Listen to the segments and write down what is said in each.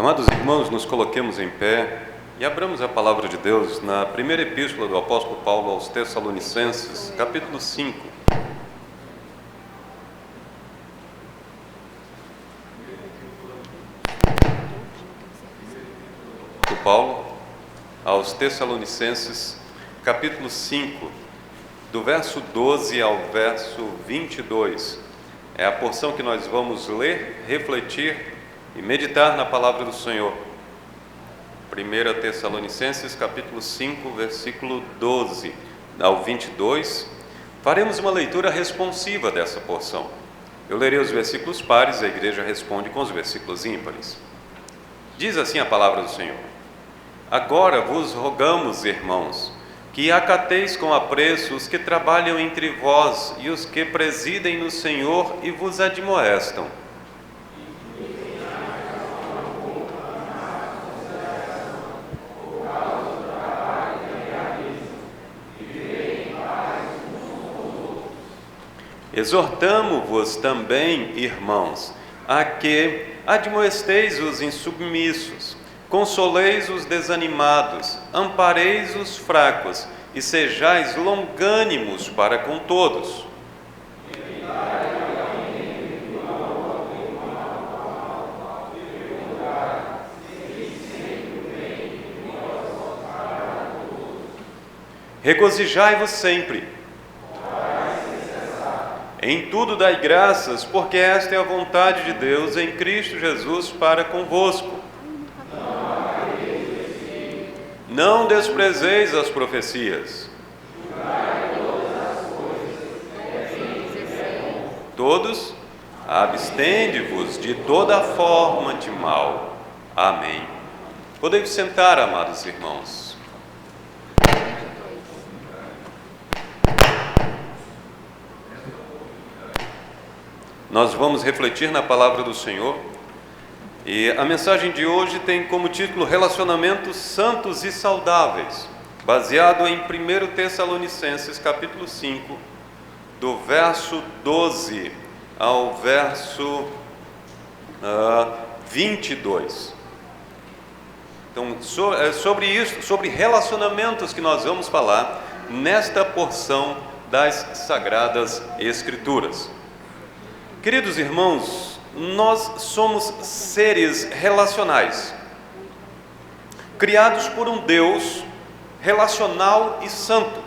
Amados irmãos, nos coloquemos em pé e abramos a palavra de Deus na primeira epístola do apóstolo Paulo aos Tessalonicenses, capítulo 5. Do Paulo aos Tessalonicenses, capítulo 5, do verso 12 ao verso 22. É a porção que nós vamos ler, refletir e meditar na palavra do Senhor. 1 Tessalonicenses, capítulo 5, versículo 12 ao 22. Faremos uma leitura responsiva dessa porção. Eu lerei os versículos pares, a igreja responde com os versículos ímpares. Diz assim a palavra do Senhor: Agora vos rogamos, irmãos, que acateis com apreço os que trabalham entre vós e os que presidem no Senhor e vos admoestam. Exortamo-vos também, irmãos, a que admoesteis os insubmissos, consoleis os desanimados, ampareis os fracos e sejais longânimos para com todos. Regozijai-vos sempre. Em tudo dai graças, porque esta é a vontade de Deus em Cristo Jesus para convosco. Não desprezeis as profecias. Todos, abstende-vos de toda forma de mal. Amém. Podemos sentar, amados irmãos. Nós vamos refletir na palavra do Senhor e a mensagem de hoje tem como título Relacionamentos Santos e Saudáveis, baseado em 1 Tessalonicenses, capítulo 5, do verso 12 ao verso 22. Então, sobre isso, sobre relacionamentos que nós vamos falar nesta porção das Sagradas Escrituras. Queridos irmãos, nós somos seres relacionais, criados por um Deus relacional e santo,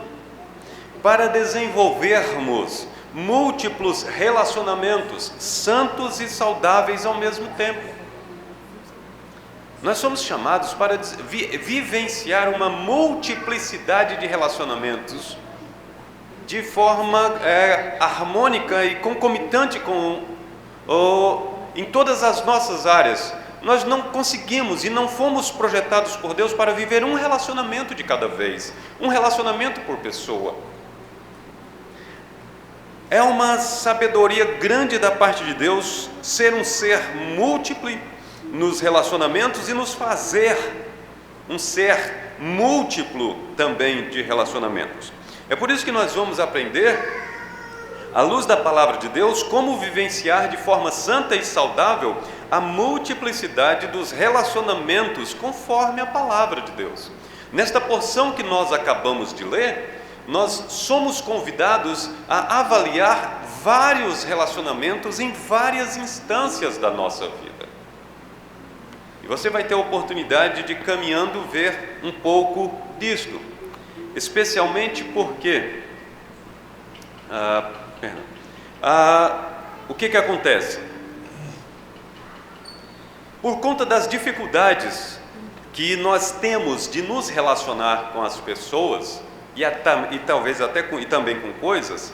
para desenvolvermos múltiplos relacionamentos santos e saudáveis ao mesmo tempo. Nós somos chamados para vivenciar uma multiplicidade de relacionamentos de forma harmônica e concomitante em todas as nossas áreas. Nós não conseguimos e não fomos projetados por Deus para viver um relacionamento de cada vez, um relacionamento por pessoa. É uma sabedoria grande da parte de Deus ser um ser múltiplo nos relacionamentos e nos fazer um ser múltiplo também de relacionamentos. É por isso que nós vamos aprender, à luz da palavra de Deus, como vivenciar de forma santa e saudável a multiplicidade dos relacionamentos conforme a palavra de Deus. Nesta porção que nós acabamos de ler, nós somos convidados a avaliar vários relacionamentos em várias instâncias da nossa vida. E você vai ter a oportunidade de, caminhando, ver um pouco disto. Especialmente porque o que acontece? Por conta das dificuldades que nós temos de nos relacionar com as pessoas e talvez até também com coisas,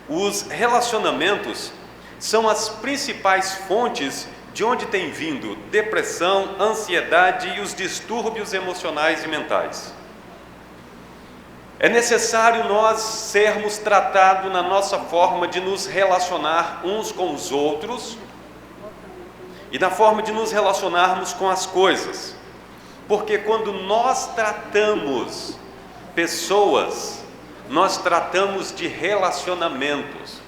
os relacionamentos são as principais fontes de onde tem vindo depressão, ansiedade e os distúrbios emocionais e mentais. É necessário nós sermos tratados na nossa forma de nos relacionar uns com os outros e na forma de nos relacionarmos com as coisas. Porque quando nós tratamos pessoas, nós tratamos de relacionamentos.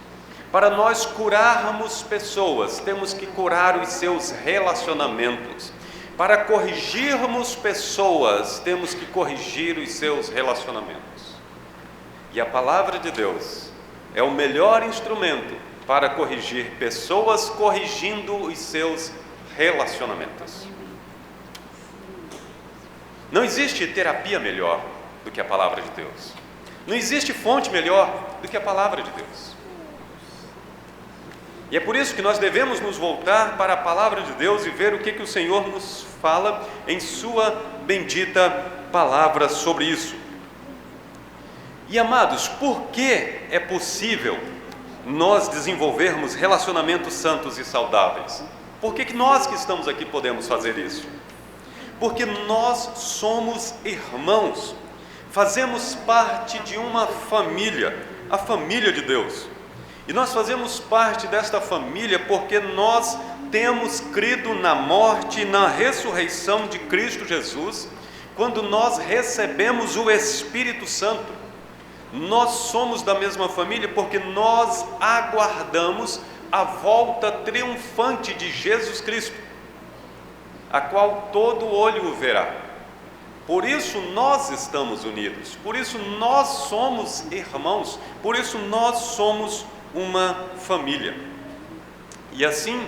Para nós curarmos pessoas, temos que curar os seus relacionamentos. Para corrigirmos pessoas, temos que corrigir os seus relacionamentos. E a palavra de Deus é o melhor instrumento para corrigir pessoas, corrigindo os seus relacionamentos. Não existe terapia melhor do que a palavra de Deus. Não existe fonte melhor do que a palavra de Deus. E é por isso que nós devemos nos voltar para a palavra de Deus e ver o que o Senhor nos fala em sua bendita palavra sobre isso. E amados, por que é possível nós desenvolvermos relacionamentos santos e saudáveis? Por que nós que estamos aqui podemos fazer isso? Porque nós somos irmãos, fazemos parte de uma família, a família de Deus. E nós fazemos parte desta família porque nós temos crido na morte e na ressurreição de Cristo Jesus, quando nós recebemos o Espírito Santo. Nós somos da mesma família porque nós aguardamos a volta triunfante de Jesus Cristo, a qual todo olho o verá. Por isso nós estamos unidos, por isso nós somos irmãos, por isso nós somos uma família. E assim,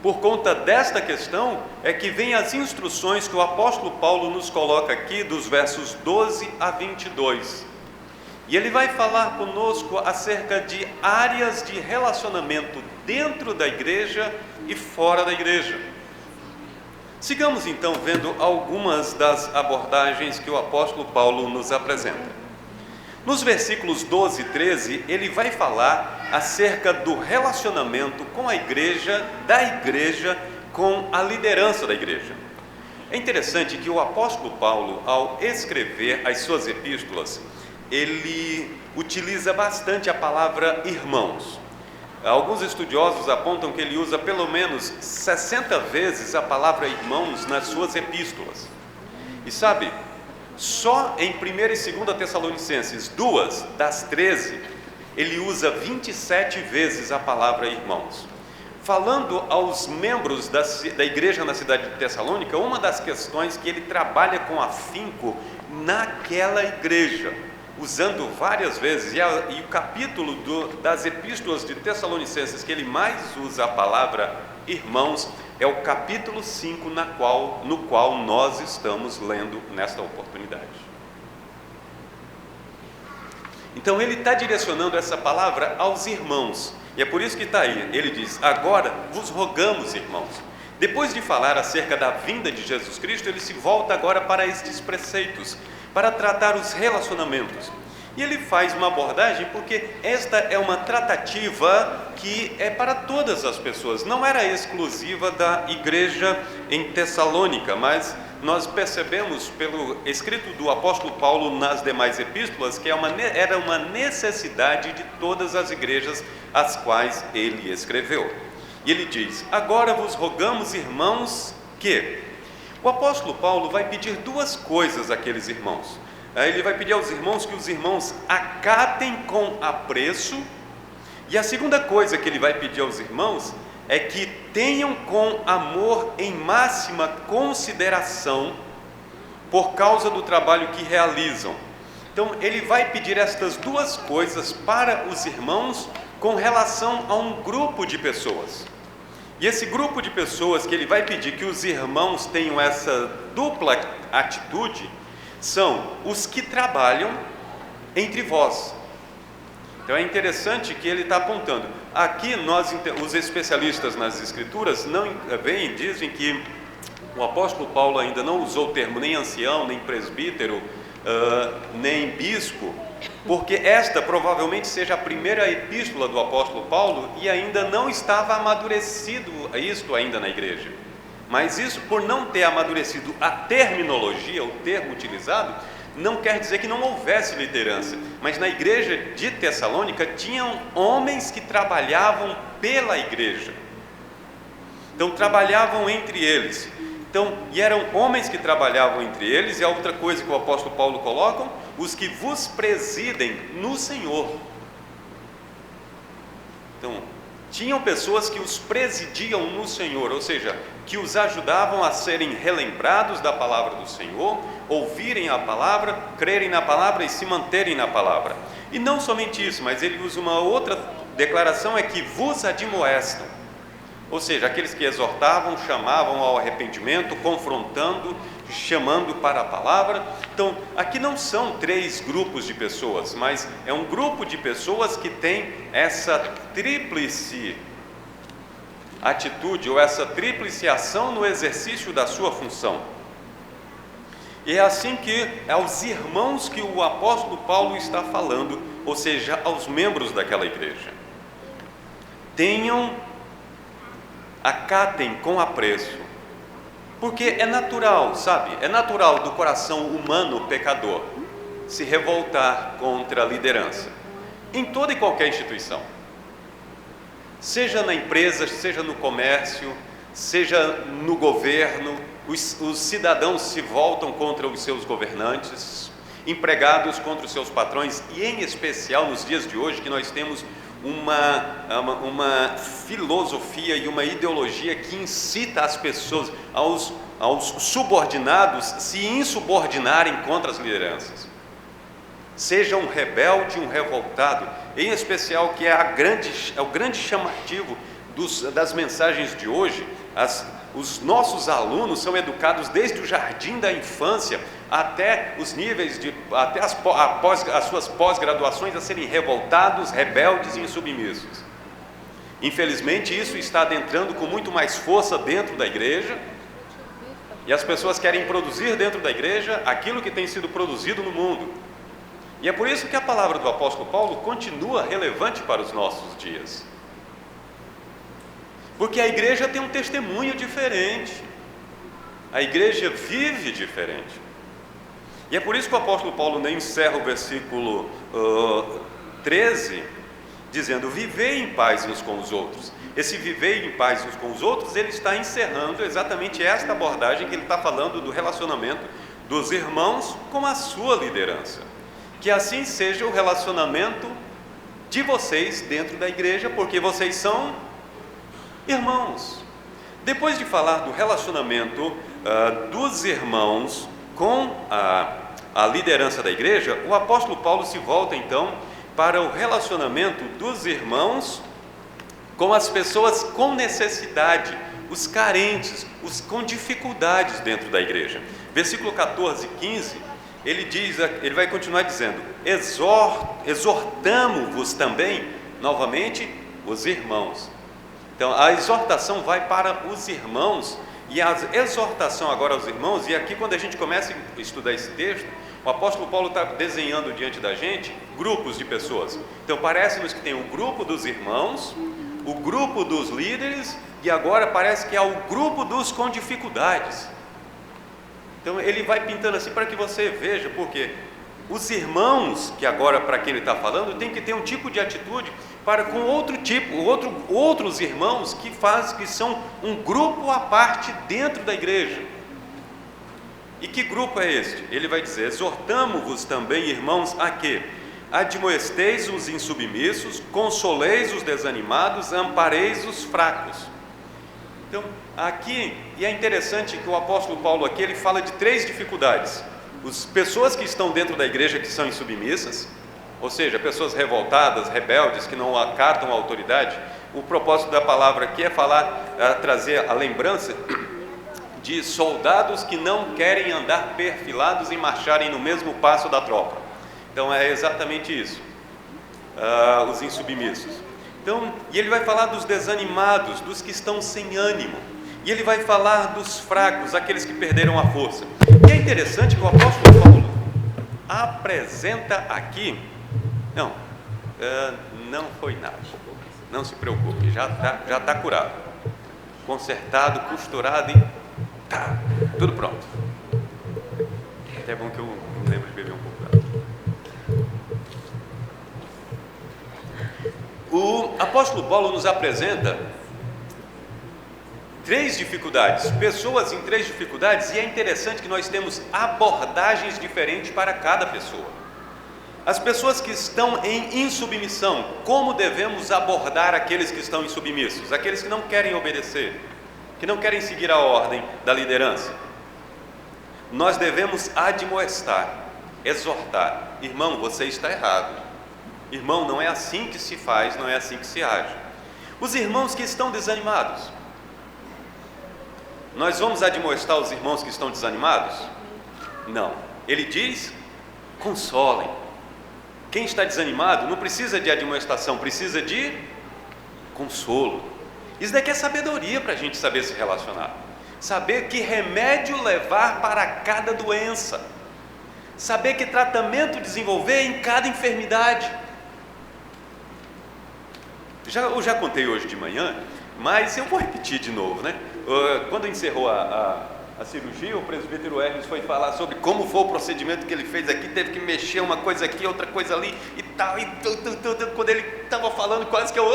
por conta desta questão, é que vem as instruções que o apóstolo Paulo nos coloca aqui, dos versos 12 a 22. E ele vai falar conosco acerca de áreas de relacionamento dentro da igreja e fora da igreja. Sigamos então vendo algumas das abordagens que o apóstolo Paulo nos apresenta. Nos versículos 12 e 13, ele vai falar acerca do relacionamento com a igreja, da igreja com a liderança da igreja. É interessante que o apóstolo Paulo, ao escrever as suas epístolas, ele utiliza bastante a palavra irmãos. Alguns estudiosos apontam que ele usa pelo menos 60 vezes a palavra irmãos nas suas epístolas. E sabe, só em 1 e 2 Tessalonicenses, 2 das 13, ele usa 27 vezes a palavra irmãos. Falando aos membros da igreja na cidade de Tessalônica, uma das questões que ele trabalha com afinco naquela igreja, usando várias vezes, e o capítulo das epístolas de Tessalonicenses que ele mais usa a palavra irmãos é o capítulo 5, no qual nós estamos lendo nesta oportunidade. Então ele está direcionando essa palavra aos irmãos, e é por isso que está aí. Ele diz: agora vos rogamos, irmãos. Depois de falar acerca da vinda de Jesus Cristo, ele se volta agora para estes preceitos, para tratar os relacionamentos. E ele faz uma abordagem porque esta é uma tratativa que é para todas as pessoas, não era exclusiva da igreja em Tessalônica, mas nós percebemos pelo escrito do apóstolo Paulo nas demais epístolas que era uma necessidade de todas as igrejas às quais ele escreveu. E ele diz: agora vos rogamos, irmãos, que... O apóstolo Paulo vai pedir duas coisas àqueles irmãos. Ele vai pedir aos irmãos que os irmãos acatem com apreço, e a segunda coisa que ele vai pedir aos irmãos é que tenham com amor em máxima consideração por causa do trabalho que realizam. Então ele vai pedir estas duas coisas para os irmãos com relação a um grupo de pessoas. E esse grupo de pessoas que ele vai pedir que os irmãos tenham essa dupla atitude são os que trabalham entre vós. Então é interessante que ele está apontando. Aqui os especialistas nas escrituras dizem que o apóstolo Paulo ainda não usou o termo nem ancião, nem presbítero, nem bispo, porque esta provavelmente seja a primeira epístola do apóstolo Paulo e ainda não estava amadurecido isto ainda na igreja. Mas isso, por não ter amadurecido a terminologia, o termo utilizado, não quer dizer que não houvesse liderança. Mas na igreja de Tessalônica tinham homens que trabalhavam pela igreja. Então trabalhavam entre eles. E eram homens que trabalhavam entre eles, e a outra coisa que o apóstolo Paulo coloca: os que vos presidem no Senhor. Então, tinham pessoas que os presidiam no Senhor, ou seja, que os ajudavam a serem relembrados da palavra do Senhor, ouvirem a palavra, crerem na palavra e se manterem na palavra. E não somente isso, mas ele usa uma outra declaração, é que vos admoestam, ou seja, aqueles que exortavam, chamavam ao arrependimento, confrontando, chamando para a palavra. Então, aqui não são 3 grupos de pessoas, mas é um grupo de pessoas que tem essa tríplice atitude, ou essa tríplice ação no exercício da sua função. E é assim que é aos irmãos que o apóstolo Paulo está falando, ou seja, aos membros daquela igreja. Acatem com apreço, porque é natural, sabe? É natural do coração humano pecador se revoltar contra a liderança, em toda e qualquer instituição, seja na empresa, seja no comércio, seja no governo. Os cidadãos se voltam contra os seus governantes, empregados contra os seus patrões, e em especial nos dias de hoje, que nós temos uma filosofia e uma ideologia que incita as pessoas, aos subordinados, se insubordinarem contra as lideranças. Seja um rebelde, um revoltado, em especial, que é o grande chamativo das mensagens de hoje. Os nossos alunos são educados desde o jardim da infância até os níveis até as suas pós-graduações, a serem revoltados, rebeldes e insubmissos. Infelizmente, isso está adentrando com muito mais força dentro da igreja, e as pessoas querem produzir dentro da igreja aquilo que tem sido produzido no mundo. E é por isso que a palavra do apóstolo Paulo continua relevante para os nossos dias. Porque a igreja tem um testemunho diferente, a igreja vive diferente. E é por isso que o apóstolo Paulo nem encerra o versículo 13, dizendo: vivei em paz uns com os outros. Esse viver em paz uns com os outros, ele está encerrando exatamente esta abordagem que ele está falando do relacionamento dos irmãos com a sua liderança. Que assim seja o relacionamento de vocês dentro da igreja, porque vocês são irmãos. Depois de falar do relacionamento dos irmãos com a liderança da igreja, o apóstolo Paulo se volta então para o relacionamento dos irmãos com as pessoas com necessidade, os carentes, os com dificuldades dentro da igreja. Versículo 14 e 15, ele vai continuar dizendo: exortamo-vos também, novamente, os irmãos. Então, a exortação vai para os irmãos, e a exortação agora aos irmãos, e aqui quando a gente começa a estudar esse texto, o apóstolo Paulo está desenhando diante da gente grupos de pessoas. Então, parece-nos que tem o grupo dos irmãos, o grupo dos líderes, e agora parece que é o grupo dos com dificuldades. Então, ele vai pintando assim para que você veja, porque os irmãos, que agora para quem ele está falando, tem que ter um tipo de atitude para com outros irmãos que são um grupo à parte dentro da igreja. E que grupo é este? Ele vai dizer: exortamo-vos também, irmãos, a que admoesteis os insubmissos, consoleis os desanimados, ampareis os fracos. Então, aqui, e é interessante que o apóstolo Paulo aqui, ele fala de 3 dificuldades. As pessoas que estão dentro da igreja que são insubmissas, ou seja, pessoas revoltadas, rebeldes, que não acatam a autoridade. O propósito da palavra aqui é trazer a lembrança de soldados que não querem andar perfilados e marcharem no mesmo passo da tropa. Então é exatamente isso, os insubmissos. Então, e ele vai falar dos desanimados, dos que estão sem ânimo, e ele vai falar dos fracos, aqueles que perderam a força. E é interessante que o apóstolo Paulo apresenta aqui, não foi nada, não se preocupe, já está curado, consertado, costurado e tá, tudo pronto. Até é bom que eu me lembro de beber um pouco d'água. O apóstolo Paulo nos apresenta 3 dificuldades, pessoas em 3 dificuldades, e é interessante que nós temos abordagens diferentes para cada pessoa. As pessoas que estão em insubmissão, como devemos abordar aqueles que estão insubmissos? Aqueles que não querem obedecer, que não querem seguir a ordem da liderança. Nós devemos admoestar, exortar. Irmão, você está errado. Irmão, não é assim que se faz, não é assim que se age. Os irmãos que estão desanimados, nós vamos admoestar os irmãos que estão desanimados? Não. Ele diz, consolem. Quem está desanimado não precisa de admoestação, precisa de consolo. Isso daqui é sabedoria para a gente saber se relacionar. Saber que remédio levar para cada doença. Saber que tratamento desenvolver em cada enfermidade. Eu já contei hoje de manhã, mas eu vou repetir de novo, né? Quando encerrou a cirurgia, o presbítero Hermes foi falar sobre como foi o procedimento que ele fez aqui, teve que mexer uma coisa aqui, outra coisa ali e tal, e quando ele estava falando, quase que eu,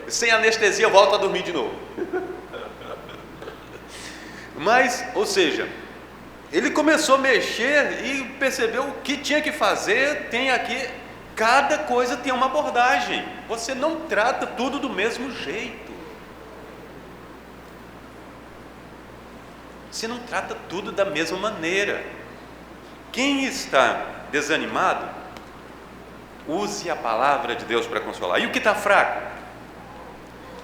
sem anestesia, volto a dormir de novo. Mas, ou seja, ele começou a mexer e percebeu o que tinha que fazer. Tem aqui, cada coisa tem uma abordagem, você não trata tudo do mesmo jeito. Você não trata tudo da mesma maneira. Quem está desanimado, use a palavra de Deus para consolar. E o que está fraco?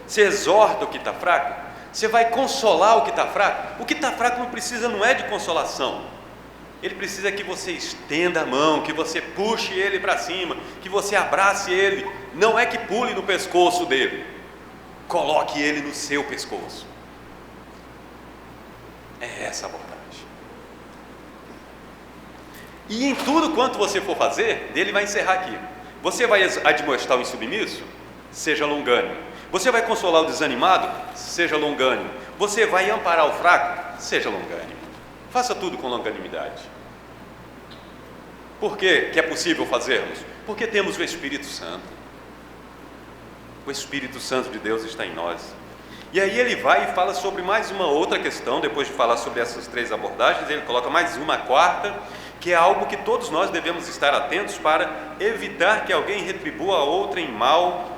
Você exorta o que está fraco? Você vai consolar o que está fraco? O que está fraco não é de consolação. Ele precisa que você estenda a mão, que você puxe ele para cima, que você abrace ele. Não é que pule no pescoço dele. Coloque ele no seu pescoço. É essa a abordagem. E em tudo quanto você for fazer, ele vai encerrar aqui. Você vai admoestar o insubmisso? Seja longânimo. Você vai consolar o desanimado? Seja longânimo. Você vai amparar o fraco? Seja longânimo. Faça tudo com longanimidade. Por que é possível fazermos? Porque temos o Espírito Santo. O Espírito Santo de Deus está em nós. E aí ele vai e fala sobre mais uma outra questão, depois de falar sobre essas três abordagens, ele coloca mais uma, a quarta, que é algo que todos nós devemos estar atentos para evitar que alguém retribua a outra em mal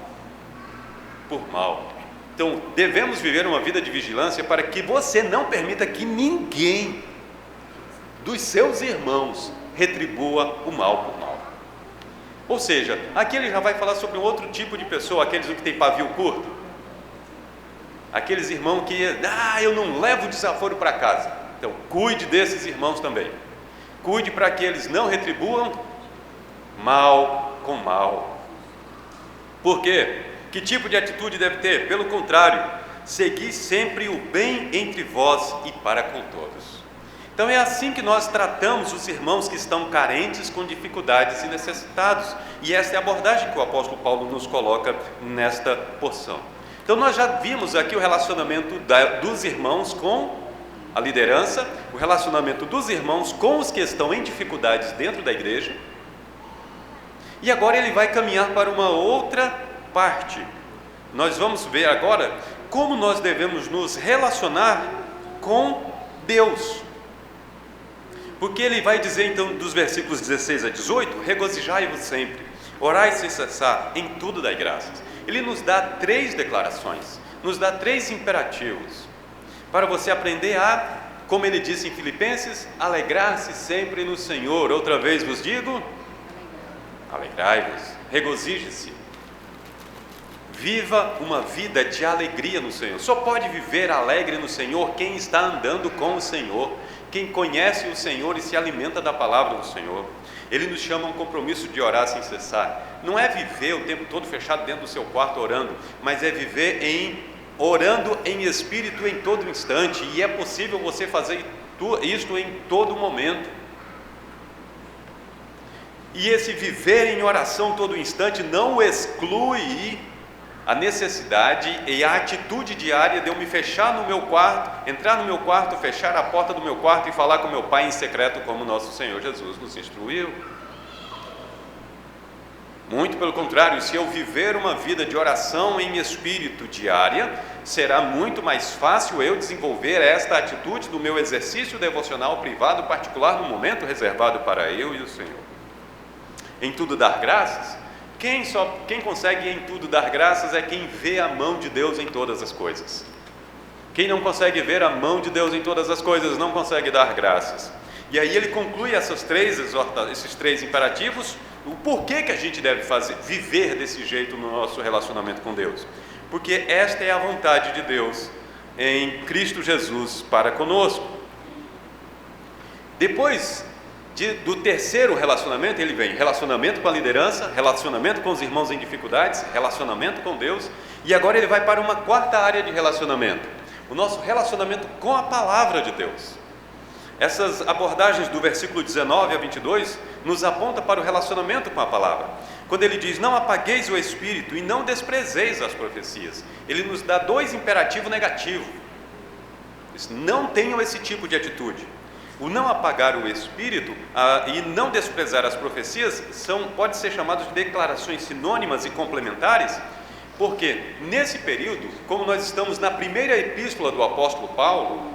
por mal. Então, devemos viver uma vida de vigilância para que você não permita que ninguém dos seus irmãos retribua o mal por mal. Ou seja, aqui ele já vai falar sobre um outro tipo de pessoa, aqueles que têm pavio curto. Aqueles irmãos que, eu não levo desaforo para casa. Então, cuide desses irmãos também. Cuide para que eles não retribuam mal com mal. Por quê? Que tipo de atitude deve ter? Pelo contrário, segui sempre o bem entre vós e para com todos. Então é assim que nós tratamos os irmãos que estão carentes, com dificuldades e necessitados. E essa é a abordagem que o apóstolo Paulo nos coloca nesta porção. Então nós já vimos aqui o relacionamento dos irmãos com a liderança, o relacionamento dos irmãos com os que estão em dificuldades dentro da igreja. E agora ele vai caminhar para uma outra parte. Nós vamos ver agora como nós devemos nos relacionar com Deus. Porque ele vai dizer então dos versículos 16 a 18, regozijai-vos sempre, orai sem cessar, em tudo dai graças. Ele nos dá três declarações, nos dá três imperativos, para você aprender a, como ele disse em Filipenses, alegrar-se sempre no Senhor. Outra vez vos digo, alegrai-vos, regozije-se. Viva uma vida de alegria no Senhor. Só pode viver alegre no Senhor quem está andando com o Senhor, quem conhece o Senhor e se alimenta da palavra do Senhor. Ele nos chama a um compromisso de orar sem cessar. Não é viver o tempo todo fechado dentro do seu quarto orando, mas é viver orando em espírito em todo instante. E é possível você fazer isto em todo momento. E esse viver em oração todo instante não exclui a necessidade e a atitude diária de eu me fechar no meu quarto, entrar no meu quarto, fechar a porta do meu quarto e falar com meu Pai em secreto, como nosso Senhor Jesus nos instruiu. Muito pelo contrário, se eu viver uma vida de oração em espírito diária, será muito mais fácil eu desenvolver esta atitude do meu exercício devocional privado particular no momento reservado para eu e o Senhor. em tudo dar graças? Quem consegue em tudo dar graças é quem vê a mão de Deus em todas as coisas. Quem não consegue ver a mão de Deus em todas as coisas não consegue dar graças. E aí ele conclui esses três imperativos, o porquê que a gente deve viver desse jeito no nosso relacionamento com Deus. Porque esta é a vontade de Deus em Cristo Jesus para conosco. Depois do terceiro relacionamento, ele vem relacionamento com a liderança, relacionamento com os irmãos em dificuldades, relacionamento com Deus, e agora ele vai para uma quarta área de relacionamento, o nosso relacionamento com a palavra de Deus. Essas abordagens do versículo 19 a 22 nos apontam para o relacionamento com a palavra. Quando ele diz, não apagueis o espírito e não desprezeis as profecias, ele nos dá dois imperativos negativos. Não tenham esse tipo de atitude. O não apagar o espírito e não desprezar as profecias pode ser chamados de declarações sinônimas e complementares, porque nesse período, como nós estamos na primeira epístola do apóstolo Paulo,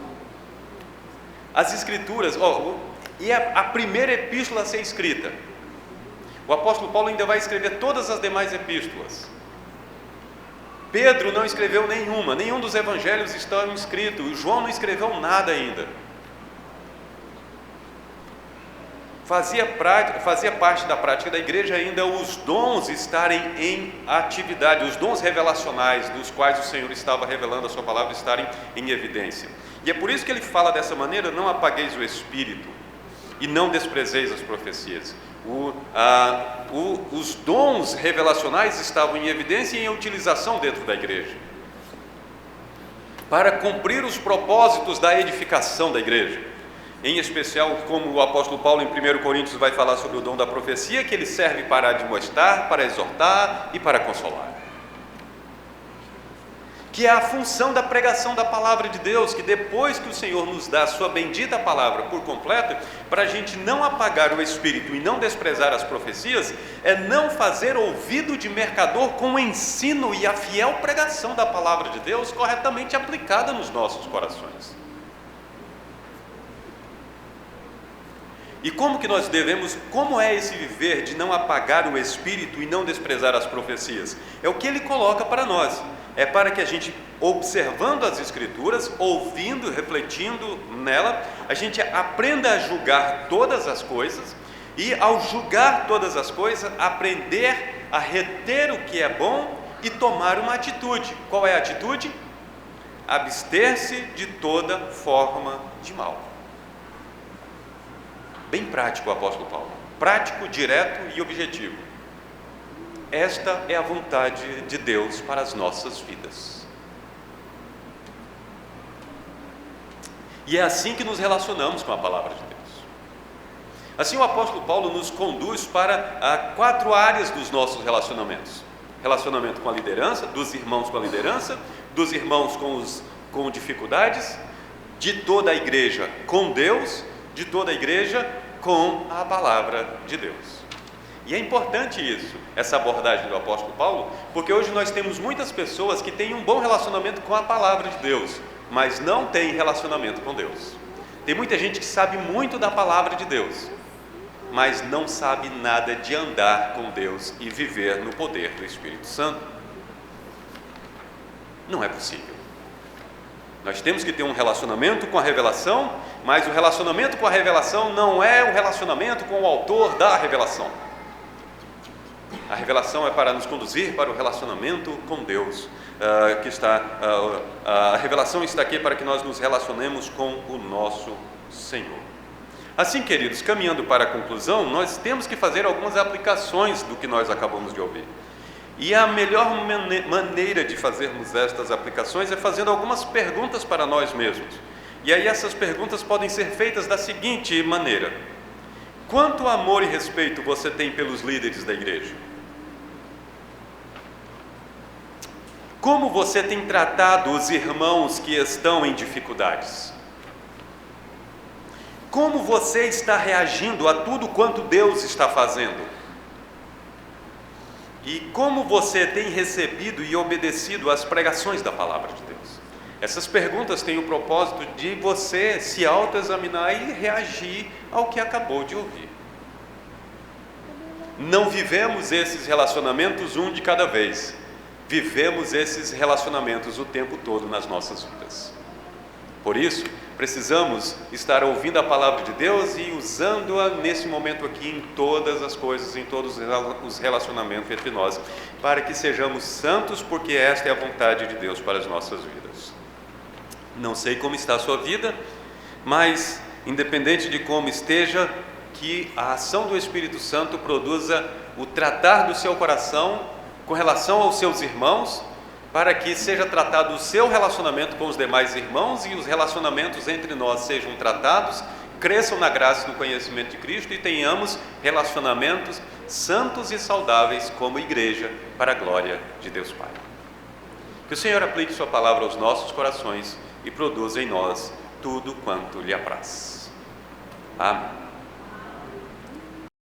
as escrituras, e a primeira epístola a ser escrita, o apóstolo Paulo ainda vai escrever todas as demais epístolas. Pedro não escreveu nenhum dos evangelhos estão escritos, João não escreveu nada ainda. Fazia parte da prática da igreja ainda os dons estarem em atividade, os dons revelacionais dos quais o Senhor estava revelando a sua palavra estarem em evidência. E é por isso que ele fala dessa maneira, não apagueis o espírito e não desprezeis as profecias. Os dons revelacionais estavam em evidência e em utilização dentro da igreja, para cumprir os propósitos da edificação da igreja. Em especial, como o apóstolo Paulo em 1 Coríntios vai falar sobre o dom da profecia, que ele serve para admoestar, para exortar e para consolar. Que é a função da pregação da palavra de Deus, que depois que o Senhor nos dá a sua bendita palavra por completo, para a gente não apagar o espírito e não desprezar as profecias, é não fazer ouvido de mercador com o ensino e a fiel pregação da palavra de Deus corretamente aplicada nos nossos corações. E como que nós devemos, como é esse viver de não apagar o espírito e não desprezar as profecias? É o que ele coloca para nós, é para que a gente, observando as escrituras, ouvindo, refletindo nela, a gente aprenda a julgar todas as coisas, e ao julgar todas as coisas, aprender a reter o que é bom e tomar uma atitude. Qual é a atitude? Abster-se de toda forma de mal. Bem prático o apóstolo Paulo, prático, direto e objetivo. Esta é a vontade de Deus para as nossas vidas. E é assim que nos relacionamos com a palavra de Deus. Assim o apóstolo Paulo nos conduz para 4 áreas dos nossos relacionamentos. Relacionamento com a liderança, dos irmãos com a liderança, dos irmãos com dificuldades, de toda a igreja com Deus, de toda a igreja com a palavra de Deus. E é importante isso, essa abordagem do apóstolo Paulo, porque hoje nós temos muitas pessoas que têm um bom relacionamento com a palavra de Deus, mas não têm relacionamento com Deus. Tem muita gente que sabe muito da palavra de Deus, mas não sabe nada de andar com Deus e viver no poder do Espírito Santo. Não é possível. Nós temos que ter um relacionamento com a revelação, mas o relacionamento com a revelação não é o relacionamento com o autor da revelação. A revelação é para nos conduzir para o relacionamento com Deus, a revelação está aqui para que nós nos relacionemos com o nosso Senhor. Assim, queridos, caminhando para a conclusão, nós temos que fazer algumas aplicações do que nós acabamos de ouvir. E a melhor maneira de fazermos estas aplicações é fazendo algumas perguntas para nós mesmos. E aí essas perguntas podem ser feitas da seguinte maneira: quanto amor e respeito você tem pelos líderes da igreja? Como você tem tratado os irmãos que estão em dificuldades? Como você está reagindo a tudo quanto Deus está fazendo? E como você tem recebido e obedecido às pregações da palavra de Deus? Essas perguntas têm o propósito de você se autoexaminar e reagir ao que acabou de ouvir. não vivemos esses relacionamentos um de cada vez, vivemos esses relacionamentos o tempo todo nas nossas vidas. Por isso, precisamos estar ouvindo a palavra de Deus e usando-a nesse momento aqui em todas as coisas, em todos os relacionamentos entre nós, para que sejamos santos, porque esta é a vontade de Deus para as nossas vidas. Não sei como está a sua vida, mas independente de como esteja, que a ação do Espírito Santo produza o tratar do seu coração com relação aos seus irmãos, para que seja tratado o seu relacionamento com os demais irmãos e os relacionamentos entre nós sejam tratados, cresçam na graça e no conhecimento de Cristo e tenhamos relacionamentos santos e saudáveis como igreja, para a glória de Deus Pai. Que o Senhor aplique sua palavra aos nossos corações e produza em nós tudo quanto lhe apraz. Amém.